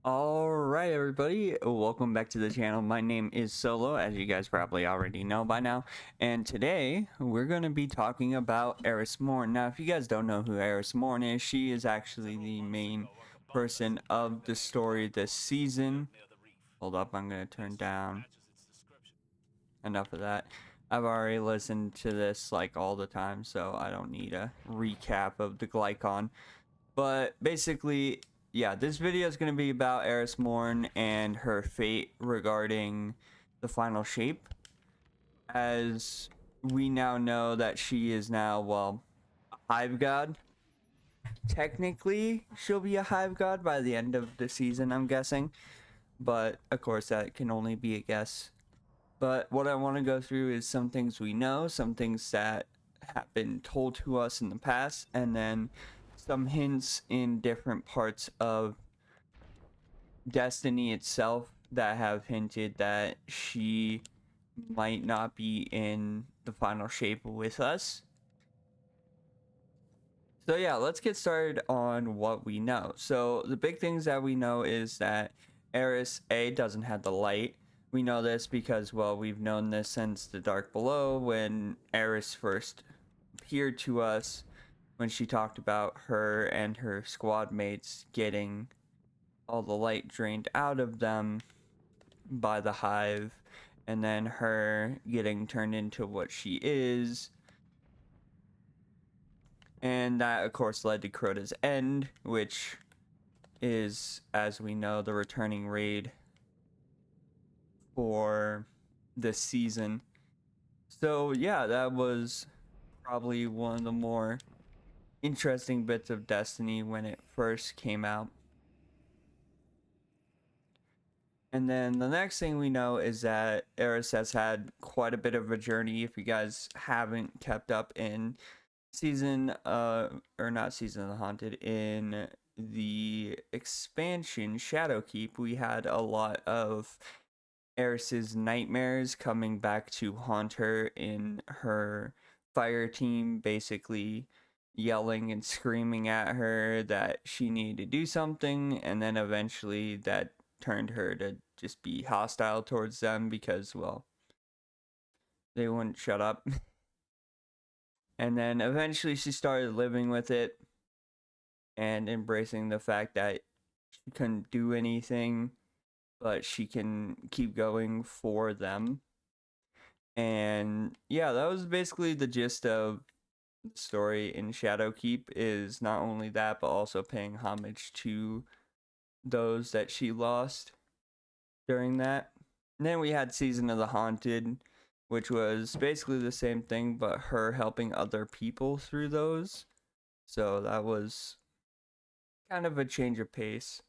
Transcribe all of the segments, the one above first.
Alright everybody, welcome back to the channel. My name is Solo, as you guys probably already know by now, and today we're going to be talking about Eris Morn. Now if you guys don't know who Eris Morn is, she is actually the main person of the story this season. Hold up, I'm going to turn down. Enough of that. I've already listened to this like all the time, so I don't need a recap of the Glycon. But basically, yeah, this video is going to be about Eris Morn and her fate regarding the final shape. As we now know that she is now, well, a hive god. Technically, she'll be a hive god by the end of the season, I'm guessing. But, of course, that can only be a guess. But what I want to go through is some things we know, some things that have been told to us in the past, and then some hints in different parts of Destiny itself that have hinted that she might not be in the final shape with us. So yeah, let's get started on what we know. So the big things that we know is that Eris A doesn't have the light. We know this because, well, we've known this since the Dark Below when Eris first appeared to us, when she talked about her and her squad mates getting all the light drained out of them by the hive, and then her getting turned into what she is. And that, of course, led to Crota's End, which is, as we know, the returning raid for this season. So, yeah, that was probably one of the more interesting bits of Destiny when it first came out. And then the next thing we know is that Eris has had quite a bit of a journey. If you guys haven't kept up in season or not Season of the Haunted, in the expansion Shadowkeep, we had a lot of Eris's nightmares coming back to haunt her in her fire team, basically yelling and screaming at her that she needed to do something, and then eventually that turned her to just be hostile towards them because, well, they wouldn't shut up. And then eventually she started living with it and embracing the fact that she couldn't do anything, but she can keep going for them. And yeah, that was basically the gist of the story in Shadowkeep, is not only that, but also paying homage to those that she lost during that. And then we had Season of the Haunted, which was basically the same thing, but her helping other people through those. So that was kind of a change of pace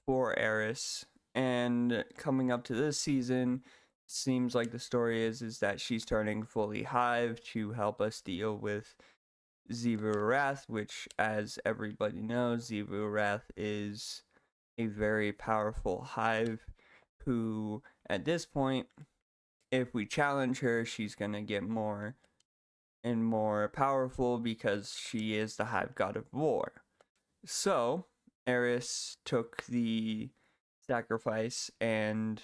for Eris. And coming up to this season, seems like the story is that she's turning fully hive to help us deal with Xivu Arath, which, as everybody knows, Xivu Arath is a very powerful hive who, at this point, if we challenge her, she's gonna get more and more powerful because she is the hive god of war. So Eris took the sacrifice and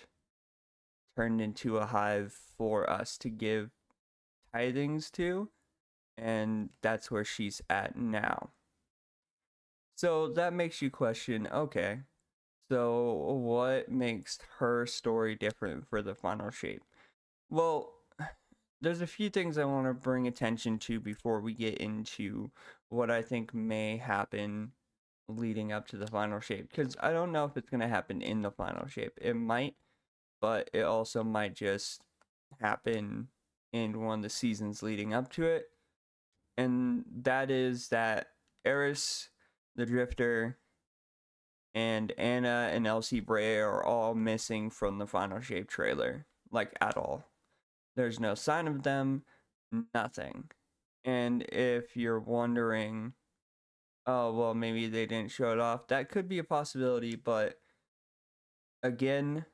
turned into a hive for us to give tithings to, and that's where she's at now. So that makes you question, okay, so what makes her story different for the final shape? Well, there's a few things I want to bring attention to before we get into what I think may happen leading up to the final shape, because I don't know if it's going to happen in the final shape. It might, but it also might just happen in one of the seasons leading up to it. And that is that Eris, the Drifter, and Anna and Elsie Bray are all missing from the final shape trailer, like at all. There's no sign of them, nothing. And if you're wondering, oh, well, maybe they didn't show it off, that could be a possibility, but again,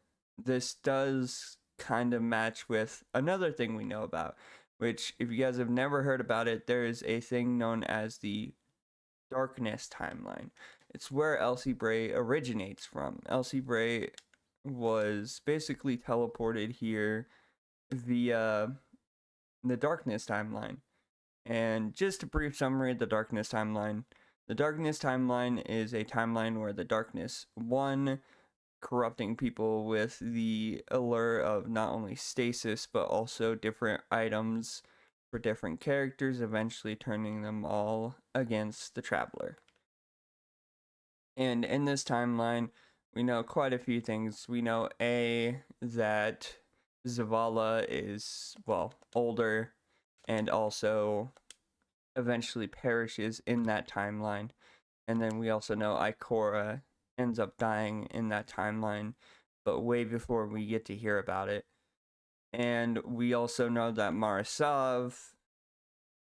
this does kind of match with another thing we know about, which, if you guys have never heard about it, there is a thing known as the Darkness timeline. it's where Elsie Bray originates from. Elsie Bray was basically teleported here via the Darkness timeline. And just a brief summary of the Darkness timeline. The Darkness timeline is a timeline where the Darkness won, corrupting people with the allure of not only stasis but also different items for different characters, eventually turning them all against the Traveler. And in this timeline, we know quite a few things. We know that Zavala is, well, older and also eventually perishes in that timeline. And then we also know Ikora ends up dying in that timeline, but way before we get to hear about it. And we also know that Marisav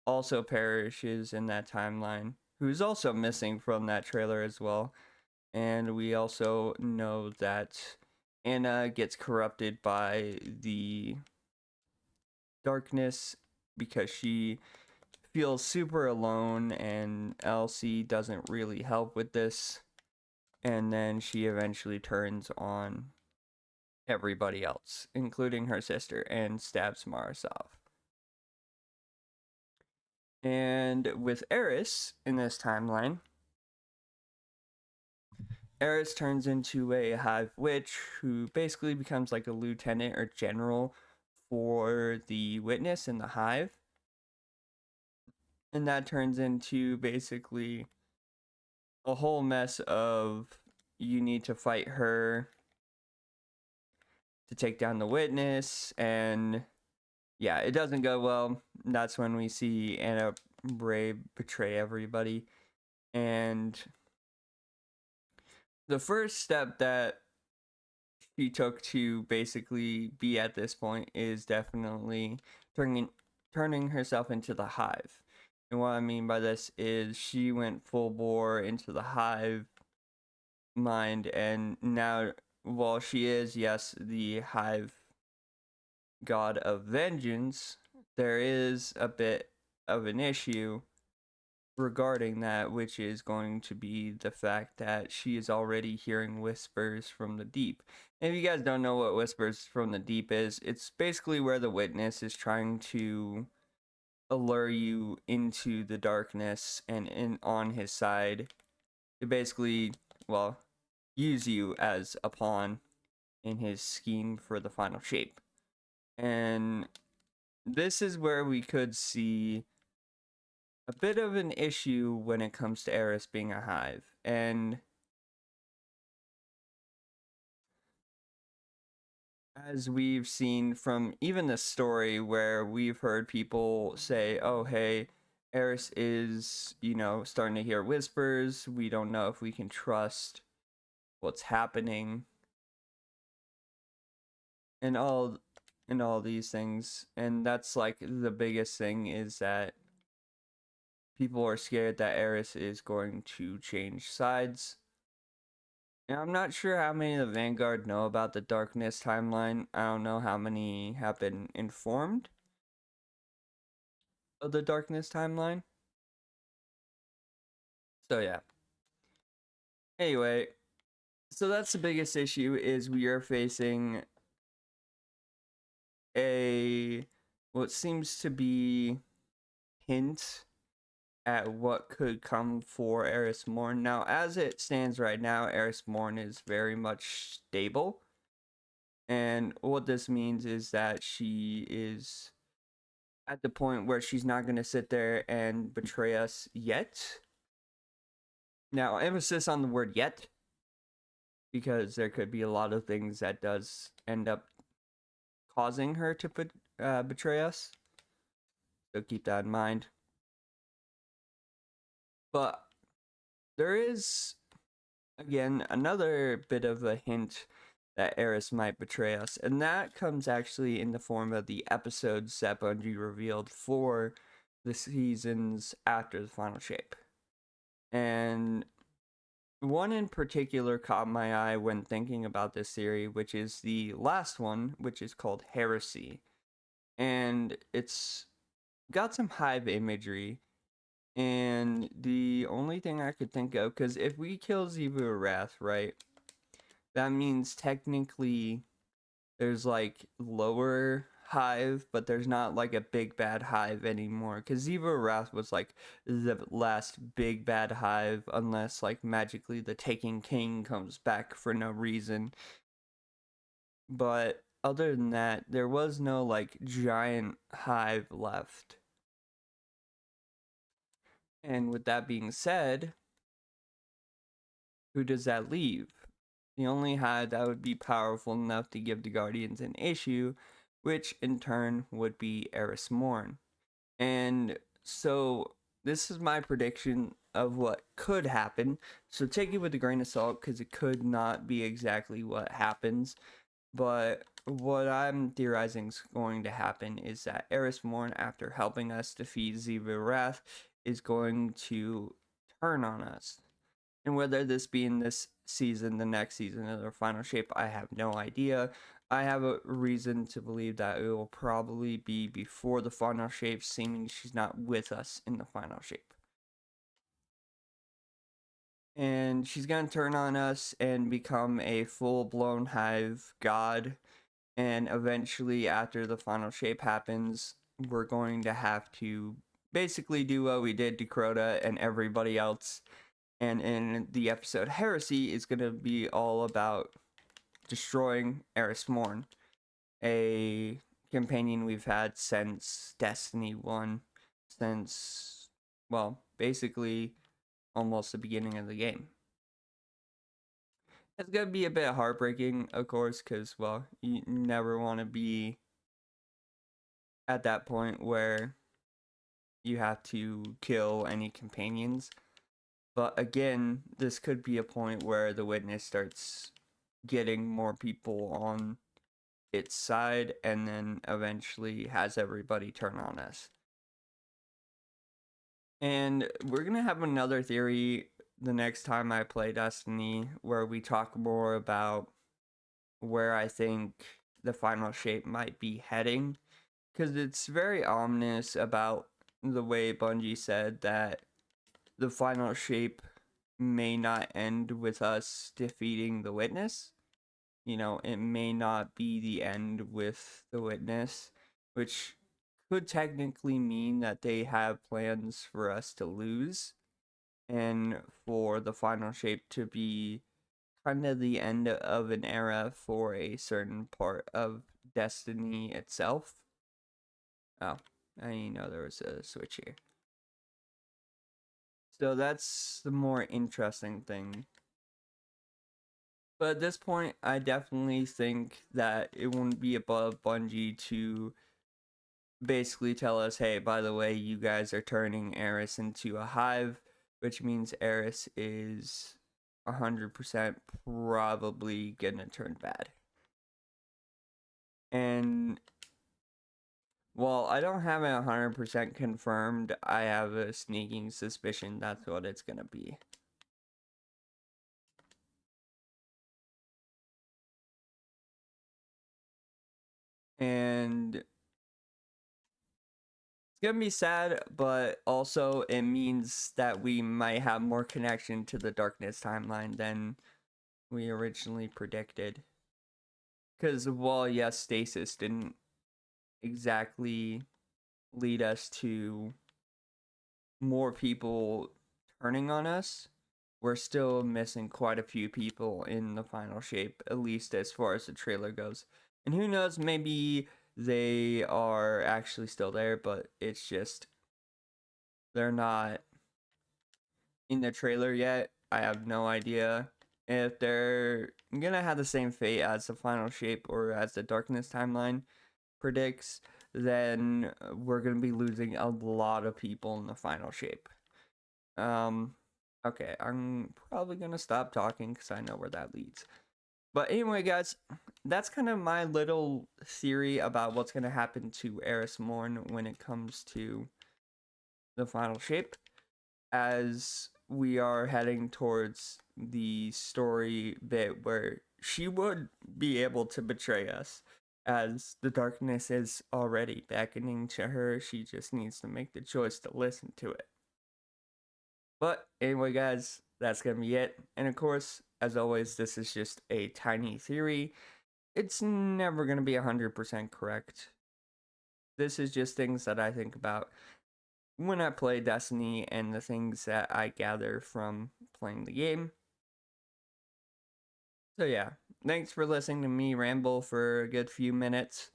also perishes in that timeline, who's also missing from that trailer as well. And we also know that Anna gets corrupted by the darkness because she feels super alone, and Elsie doesn't really help with this. And then she eventually turns on everybody else, including her sister, and stabs Marisav. And with Eris in this timeline, Eris turns into a hive witch who basically becomes like a lieutenant or general for the witness in the hive. And that turns into basically a whole mess of you need to fight her to take down the witness, and yeah, it doesn't go well. That's when we see Anna Bray betray everybody. And the first step that she took to basically be at this point is definitely turning herself into the hive. And what I mean by this is she went full bore into the hive mind, and now, while she is, yes, the hive god of vengeance, there is a bit of an issue regarding that, which is going to be the fact that she is already hearing whispers from the deep. And if you guys don't know what whispers from the deep is, it's basically where the witness is trying to allure you into the darkness and in on his side to basically, well, use you as a pawn in his scheme for the final shape. And this is where we could see a bit of an issue when it comes to Eris being a hive. And as we've seen from even the story, where we've heard people say, oh, hey, Eris is, starting to hear whispers. We don't know if we can trust what's happening. And all these things. And that's like the biggest thing, is that people are scared that Eris is going to change sides. And I'm not sure how many of the Vanguard know about the Darkness timeline. I don't know how many have been informed of the Darkness timeline. So yeah. Anyway, so that's the biggest issue, is we are facing what seems to be hint at what could come for Eris Morn. Now, as it stands right now, Eris Morn is very much stable. And what this means is that she is at the point where she's not going to sit there and betray us yet. Now, emphasis on the word yet, because there could be a lot of things that does end up causing her to betray us. So keep that in mind. But there is, again, another bit of a hint that Eris might betray us, and that comes actually in the form of the episodes that Bungie revealed for the seasons after the final shape. And one in particular caught my eye when thinking about this theory, which is the last one, which is called Heresy. And it's got some hive imagery, And the only thing I could think of, because if we kill Zivu Wrath, right, that means technically there's like lower hive, but there's not like a big bad hive anymore. Because Zivu Wrath was like the last big bad hive, unless like magically the Taking King comes back for no reason. But other than that, there was no like giant hive left. And with that being said, who does that leave? The only hive that would be powerful enough to give the Guardians an issue, which in turn would be Eris Morn. And so this is my prediction of what could happen. So take it with a grain of salt because it could not be exactly what happens. But what I'm theorizing is going to happen is that Eris Morn, after helping us defeat Zivu Wrath, is going to turn on us. And whether this be in this season, the next season, or the final shape, I have no idea. I have a reason to believe that it will probably be before the final shape, seeming she's not with us in the final shape. And she's going to turn on us and become a full blown hive god. And eventually, after the final shape happens, we're going to have to basically do what we did to Crota and everybody else. And in the episode Heresy is going to be all about destroying Eris Morn, a companion we've had since Destiny 1, since, well, basically almost the beginning of the game. It's going to be a bit heartbreaking, of course, because, well, you never want to be at that point where you have to kill any companions. But again, this could be a point where the witness starts getting more people on its side and then eventually has everybody turn on us. And we're going to have another theory the next time I play Destiny where we talk more about where I think the final shape might be heading. Because it's very ominous about the way Bungie said that the final shape may not end with us defeating the witness. You know, it may not be the end with the witness, which could technically mean that they have plans for us to lose and for the final shape to be kind of the end of an era for a certain part of Destiny itself. Oh, I didn't know there was a switch here. So that's the more interesting thing. But at this point, I definitely think that it wouldn't be above Bungie to basically tell us, hey, by the way, you guys are turning Eris into a hive, which means Eris is 100% probably gonna turn bad. And while I don't have it 100% confirmed, I have a sneaking suspicion that's what it's gonna be. And it's gonna be sad, but also it means that we might have more connection to the Darkness timeline than we originally predicted. Because while yes, stasis didn't exactly lead us to more people turning on us, we're still missing quite a few people in the final shape, at least as far as the trailer goes. And who knows, maybe they are actually still there, but it's just they're not in the trailer yet. I have no idea if they're gonna have the same fate as the final shape or as the darkness timeline predicts, then we're gonna be losing a lot of people in the final shape. Okay, I'm probably gonna stop talking because I know where that leads. But anyway, guys, that's kind of my little theory about what's gonna happen to Eris Morn when it comes to the final shape, as we are heading towards the story bit where she would be able to betray us, as the darkness is already beckoning to her. She just needs to make the choice to listen to it. But anyway, guys, that's gonna be it. And of course, as always, this is just a tiny theory. It's never gonna be 100% correct. This is just things that I think about when I play Destiny and the things that I gather from playing the game. So yeah, thanks for listening to me ramble for a good few minutes.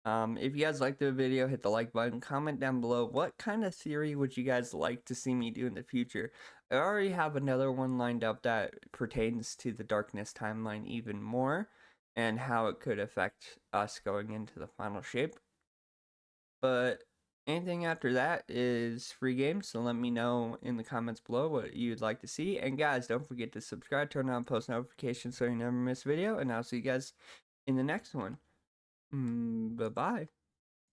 If you guys liked the video, hit the like button, comment down below what kind of theory would you guys like to see me do in the future. I already have another one lined up that pertains to the Darkness timeline even more and how it could affect us going into the final shape. But anything after that is free game, so let me know in the comments below what you'd like to see. And guys, don't forget to subscribe, turn on post notifications so you never miss a video, and I'll see you guys in the next one. Bye-bye.